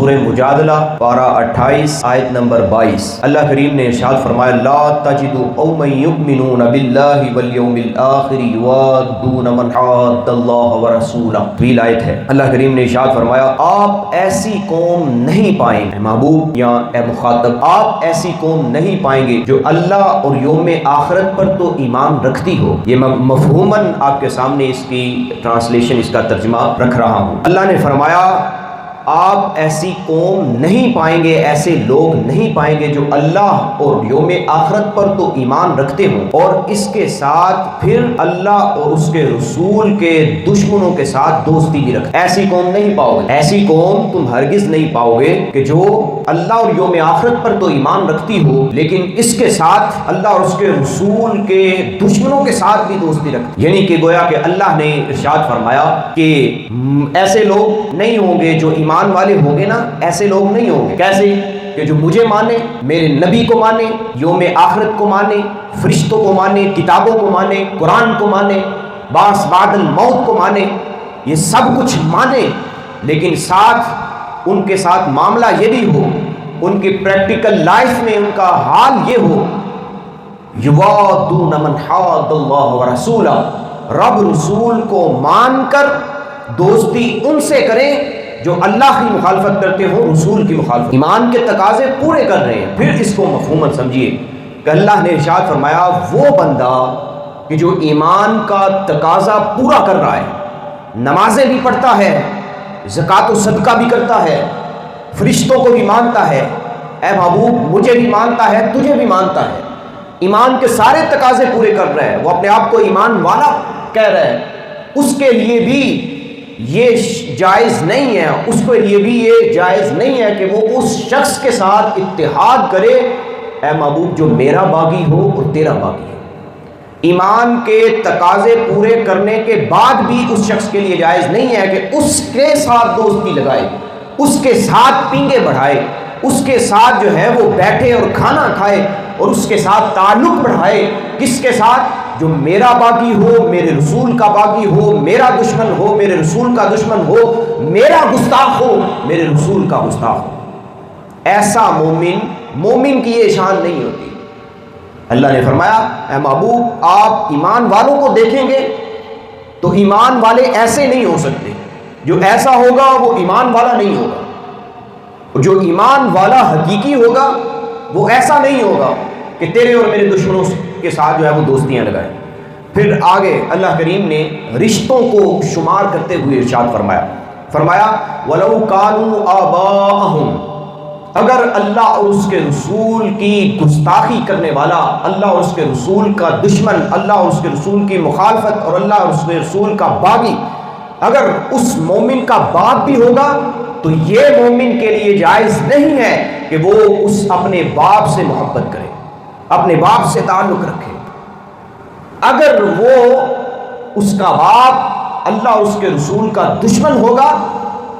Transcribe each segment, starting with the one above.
سورہ مجادلہ پارہ 28 آیت نمبر 22 اللہ کریم نے ارشاد فرمایا لا تجد قوما یؤمنون باللہ والیوم الآخر یوادون من حاد اللہ ورسولہ. طویل آیت ہے. اللہ کریم نے ارشاد فرمایا آپ ایسی قوم نہیں پائیں گے محبوب یا اے مخاطب، آپ ایسی قوم نہیں پائیں گے جو اللہ اور یوم آخرت پر تو ایمان رکھتی ہو. یہ مفہوماً آپ کے سامنے اس کی ٹرانسلیشن، اس کا ترجمہ رکھ رہا ہوں. اللہ نے فرمایا آپ ایسی قوم نہیں پائیں گے، ایسے لوگ نہیں پائیں گے جو اللہ اور یوم آخرت پر تو ایمان رکھتے ہوں اور اس کے ساتھ پھر اللہ اور اس کے رسول کے دشمنوں کے ساتھ دوستی بھی رکھتے. ایسی قوم نہیں پاؤ گے، ایسی قوم تم ہرگز نہیں پاؤ گے کہ جو اللہ اور یوم آخرت پر تو ایمان رکھتی ہو لیکن اس کے ساتھ اللہ اور اس کے رسول کے دشمنوں کے ساتھ بھی دوستی رکھتی. یعنی کہ گویا کہ اللہ نے ارشاد فرمایا کہ ایسے لوگ نہیں ہوں گے جو ایمان والے ہوں گے نا، ایسے لوگ نہیں ہوں گے. کیسے؟ کہ جو مجھے مانے، میرے نبی کو مانے، یوم آخرت کو مانے، فرشتوں کو مانے، کتابوں کو مانے، قرآن کو مانے، بعث بعد الموت کو مانے، یہ سب کچھ مانے لیکن ساتھ ان کے ساتھ معاملہ یہ بھی ہو، ان کی پریکٹیکل لائف میں ان کا حال یہ ہو یوادون من حاد اللہ ورسولہ، رب رسول کو مان کر دوستی ان سے کریں جو اللہ کی مخالفت کرتے ہوں، رسول کی مخالفت، ایمان کے تقاضے پورے کر رہے ہیں. پھر اس کو مفہوماً سمجھیے کہ اللہ نے ارشاد فرمایا وہ بندہ کہ جو ایمان کا تقاضا پورا کر رہا ہے، نمازیں بھی پڑھتا ہے، زکوٰۃ و صدقہ بھی کرتا ہے، فرشتوں کو بھی مانتا ہے، اے محبوب مجھے بھی مانتا ہے، تجھے بھی مانتا ہے، ایمان کے سارے تقاضے پورے کر رہا ہے، وہ اپنے آپ کو ایمان والا کہہ رہا ہے، اس کے لیے بھی یہ جائز نہیں ہے، اس کے لیے بھی یہ جائز نہیں ہے کہ وہ اس شخص کے ساتھ اتحاد کرے اے محبوب جو میرا باغی ہو اور تیرا باغی ہو. ایمان کے تقاضے پورے کرنے کے بعد بھی اس شخص کے لیے جائز نہیں ہے کہ اس کے ساتھ دوستی لگائے، اس کے ساتھ پینگے بڑھائے، اس کے ساتھ جو ہے وہ بیٹھے اور کھانا کھائے اور اس کے ساتھ تعلق بڑھائے. کس کے ساتھ؟ جو میرا باغی ہو، میرے رسول کا باغی ہو، میرا دشمن ہو، میرے رسول کا دشمن ہو، میرا گستاخ ہو، میرے رسول کا گستاخ ہو. ایسا مومن کی یہ شان نہیں ہوتی. اللہ نے فرمایا اے محبوب آپ ایمان والوں کو دیکھیں گے تو ایمان والے ایسے نہیں ہو سکتے. جو ایسا ہوگا وہ ایمان والا نہیں ہوگا. جو ایمان والا حقیقی ہوگا وہ ایسا نہیں ہوگا کہ تیرے اور میرے دشمنوں کے ساتھ جو ہے وہ دوستیاں لگائیں. پھر آگے اللہ کریم نے رشتوں کو شمار کرتے ہوئے ارشاد فرمایا وَلَوْ كَانُوا آبَاءَهُمْ، اگر اللہ اور اس کے رسول کی گستاخی کرنے والا، اللہ اور اس کے رسول کا دشمن، اللہ اور اس کے رسول کی مخالفت اور اللہ اور اس کے رسول کا باغی اگر اس مومن کا باپ بھی ہوگا تو یہ مومن کے لیے جائز نہیں ہے کہ وہ اس اپنے باپ سے محبت کرے، اپنے باپ سے تعلق رکھے. اگر وہ اس کا باپ اللہ اور اس کے رسول کا دشمن ہوگا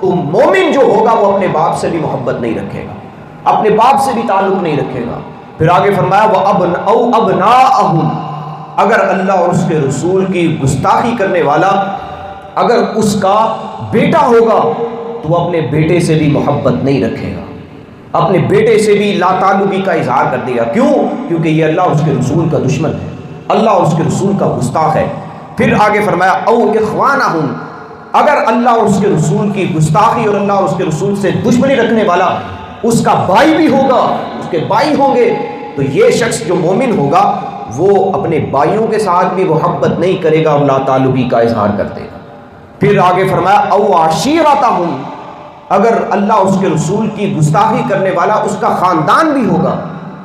تو مومن جو ہوگا وہ اپنے باپ سے بھی محبت نہیں رکھے گا، اپنے باپ سے بھی تعلق نہیں رکھے گا. پھر آگے فرمایا وَأَوْ أَبْنَاءَهُمْ، اگر اللہ اور اس کے رسول کی گستاخی کرنے والا اگر اس کا بیٹا ہوگا تو وہ اپنے بیٹے سے بھی محبت نہیں رکھے گا، اپنے بیٹے سے بھی لا تعلقی کا اظہار کر دے گا. کیوں؟ کیونکہ یہ اللہ اور اس کے رسول کا دشمن ہے، اللہ اور اس کے رسول کا گستاخ ہے. پھر آگے فرمایا او اخوانہم، اگر اللہ اور اس کے رسول کی گستاخی اور اللہ اور اس کے رسول سے دشمنی رکھنے والا اس کا بھائی بھی ہوگا، اس کے بھائی ہوں گے تو یہ شخص جو مومن ہوگا وہ اپنے بھائیوں کے ساتھ بھی محبت نہیں کرے گا اور لا تعلقی کا اظہار کر دے گا. پھر آگے فرمایا او عشیرتہم، اگر اللہ اس کے رسول کی گستاخی کرنے والا اس کا خاندان بھی ہوگا،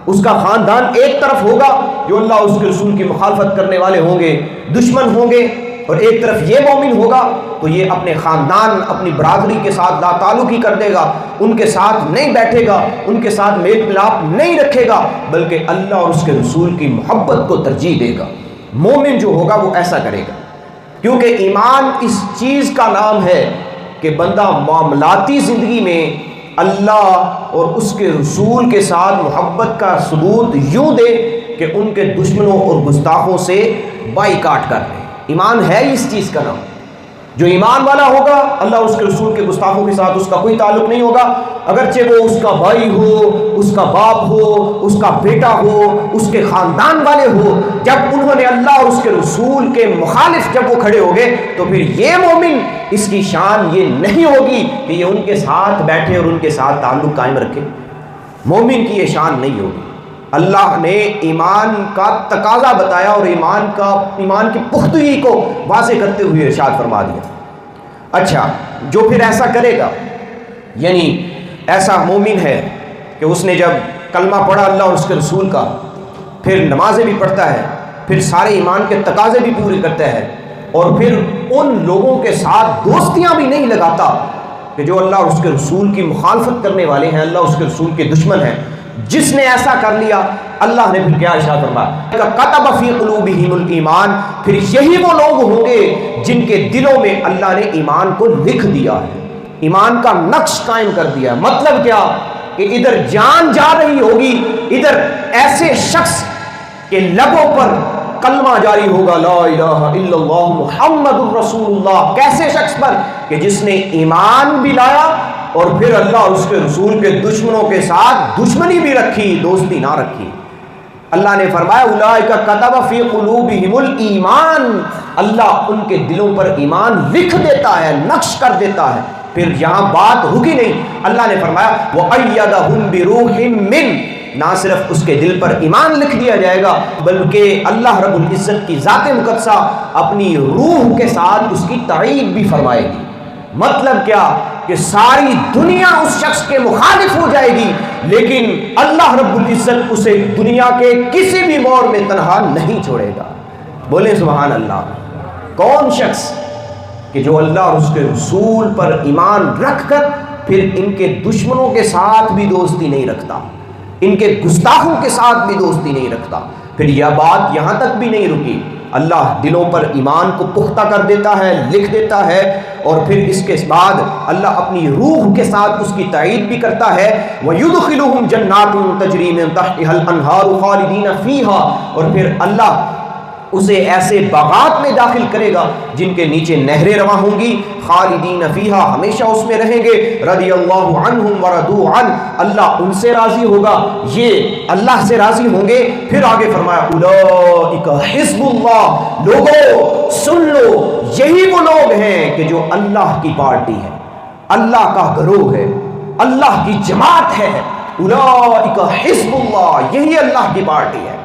اس کا خاندان ایک طرف ہوگا جو اللہ اس کے رسول کی مخالفت کرنے والے ہوں گے، دشمن ہوں گے، اور ایک طرف یہ مومن ہوگا تو یہ اپنے خاندان، اپنی برادری کے ساتھ لا تعلقی کر دے گا، ان کے ساتھ نہیں بیٹھے گا، ان کے ساتھ میل ملاپ نہیں رکھے گا، بلکہ اللہ اور اس کے رسول کی محبت کو ترجیح دے گا. مومن جو ہوگا وہ ایسا کرے گا، کیونکہ ایمان اس چیز کا نام ہے کہ بندہ معاملاتی زندگی میں اللہ اور اس کے رسول کے ساتھ محبت کا ثبوت یوں دے کہ ان کے دشمنوں اور گستاخوں سے بائیکاٹ کر لے. ایمان ہے اس چیز کا نام. جو ایمان والا ہوگا اللہ اور اس کے رسول کے گستاخوں کے ساتھ اس کا کوئی تعلق نہیں ہوگا، اگرچہ وہ اس کا بھائی ہو، اس کا باپ ہو، اس کا بیٹا ہو، اس کے خاندان والے ہو۔ جب انہوں نے اللہ اور اس کے رسول کے مخالف جب وہ کھڑے ہو گئے تو پھر یہ مومن، اس کی شان یہ نہیں ہوگی کہ یہ ان کے ساتھ بیٹھے اور ان کے ساتھ تعلق قائم رکھے۔ مومن کی یہ شان نہیں ہوگی۔ اللہ نے ایمان کا تقاضا بتایا اور ایمان کی پختگی کو واضح کرتے ہوئے ارشاد فرما دیا۔ اچھا، جو پھر ایسا کرے گا، یعنی ایسا مومن ہے کہ اس نے جب کلمہ پڑھا اللہ اور اس کے رسول کا، پھر نمازیں بھی پڑھتا ہے، پھر سارے ایمان کے تقاضے بھی پورے کرتا ہے، اور پھر ان لوگوں کے ساتھ دوستیاں بھی نہیں لگاتا کہ جو اللہ اور اس کے رسول کی مخالفت کرنے والے ہیں، اللہ اور اس کے رسول کے دشمن ہیں۔ جس نے ایسا کر لیا، اللہ نے پھر کیا ارشاد فرمایا، کتب فی قلوبہم الایمان، پھر یہی وہ لوگ ہوں گے جن کے دلوں میں اللہ نے ایمان کو لکھ دیا ہے، ایمان کا نقش قائم کر دیا ہے۔ مطلب کیا کہ ادھر جان جا رہی ہوگی، ادھر ایسے شخص کے لبوں پر کلمہ جاری ہوگا، لا الہ الا اللہ محمد الرسول اللہ۔ کیسے شخص پر کہ جس نے ایمان بھی لایا اور پھر اللہ اور اس کے رسول کے دشمنوں کے ساتھ دشمنی بھی رکھی، دوستی نہ رکھی۔ اللہ نے فرمایا اولئک کتب فی قلوبہم الایمان، اللہ ان کے دلوں پر ایمان لکھ دیتا ہے، نقش کر دیتا ہے۔ پھر یہاں بات رکی نہیں، اللہ نے فرمایا وَأَيَّدَهُمْ بِرُوحٍ مِّنْ، نہ صرف اس کے دل پر ایمان لکھ دیا جائے گا بلکہ اللہ رب العزت کی ذات مقدسہ اپنی روح کے ساتھ اس کی تائید بھی فرمائے گی۔ مطلب کیا کہ ساری دنیا اس شخص کے مخالف ہو جائے گی، لیکن اللہ رب العزت اسے دنیا کے کسی بھی موڑ میں تنہا نہیں چھوڑے گا۔ بولیں سبحان اللہ۔ کون شخص کہ جو اللہ اور اس کے رسول پر ایمان رکھ کر پھر ان کے دشمنوں کے ساتھ بھی دوستی نہیں رکھتا، ان کے گستاخوں کے ساتھ بھی دوستی نہیں رکھتا۔ پھر یہ بات یہاں تک بھی نہیں رکی، اللہ دلوں پر ایمان کو پختہ کر دیتا ہے، لکھ دیتا ہے، اور پھر اس کے بعد اللہ اپنی روح کے ساتھ اس کی تائید بھی کرتا ہے۔ وَيُدْخِلُهُمْ جَنَّاتٌ تَجْرِي مِن تَحْتِهَا الْأَنْهَارُ خَالِدِينَ فِيهَا، اور پھر اللہ اسے ایسے باغات میں داخل کرے گا جن کے نیچے نہریں رواں ہوں گی، خالدین فیہا، ہمیشہ اس میں رہیں گے، رضی اللہ عنہم ورضوا عنہ، اللہ ان سے راضی ہوگا، یہ اللہ سے راضی ہوں گے۔ پھر آگے فرمایا اولئک حزب اللہ، لوگوں سن لو، یہی وہ لوگ ہیں کہ جو اللہ کی پارٹی ہے، اللہ کا گروہ ہے، اللہ کی جماعت ہے۔ اولئک حزب اللہ، یہی اللہ کی پارٹی ہے،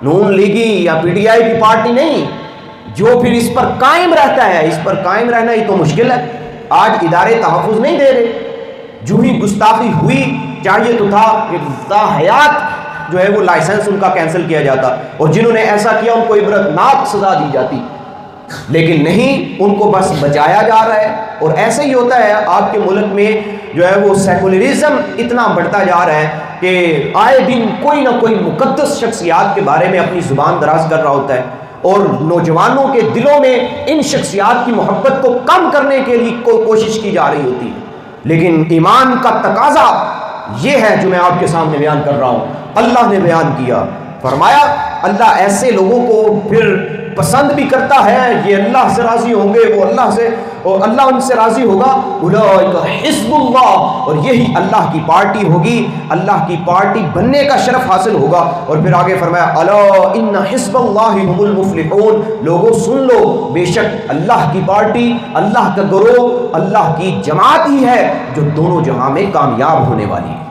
نون لیگی یا پی ٹی آئی کی پارٹی نہیں۔ جو پھر اس پر قائم رہتا ہے، اس پر قائم رہنا ہی تو مشکل ہے۔ آج ادارے تحفظ نہیں دے رہے، جو ہی گستاخی ہوئی چاہیے تو تھا کہ حیات جو ہے وہ لائسنس ان کا کینسل کیا جاتا، اور جنہوں نے ایسا کیا ان کو عبرتناک سزا دی جاتی، لیکن نہیں، ان کو بس بچایا جا رہا ہے۔ اور ایسے ہی ہوتا ہے آپ کے ملک میں جو ہے وہ سیکولرزم اتنا بڑھتا جا رہا ہے کہ آئے دن کوئی نہ کوئی مقدس شخصیات کے بارے میں اپنی زبان دراز کر رہا ہوتا ہے، اور نوجوانوں کے دلوں میں ان شخصیات کی محبت کو کم کرنے کے لیے کوشش کی جا رہی ہوتی ہے۔ لیکن ایمان کا تقاضا یہ ہے جو میں آپ کے سامنے بیان کر رہا ہوں، اللہ نے بیان کیا، فرمایا اللہ ایسے لوگوں کو پھر پسند بھی کرتا ہے، یہ اللہ سے راضی ہوں گے، وہ اللہ سے، اور اللہ ان سے راضی ہوگا۔ اولئک حزب اللہ، اور یہی اللہ کی پارٹی ہوگی، اللہ کی پارٹی بننے کا شرف حاصل ہوگا۔ اور پھر آگے فرمایا الا ان حزب اللہ هم المفلحون، لوگوں سن لو، بے شک اللہ کی پارٹی، اللہ کا گروہ، اللہ کی جماعت ہی ہے جو دونوں جہاں میں کامیاب ہونے والی ہے۔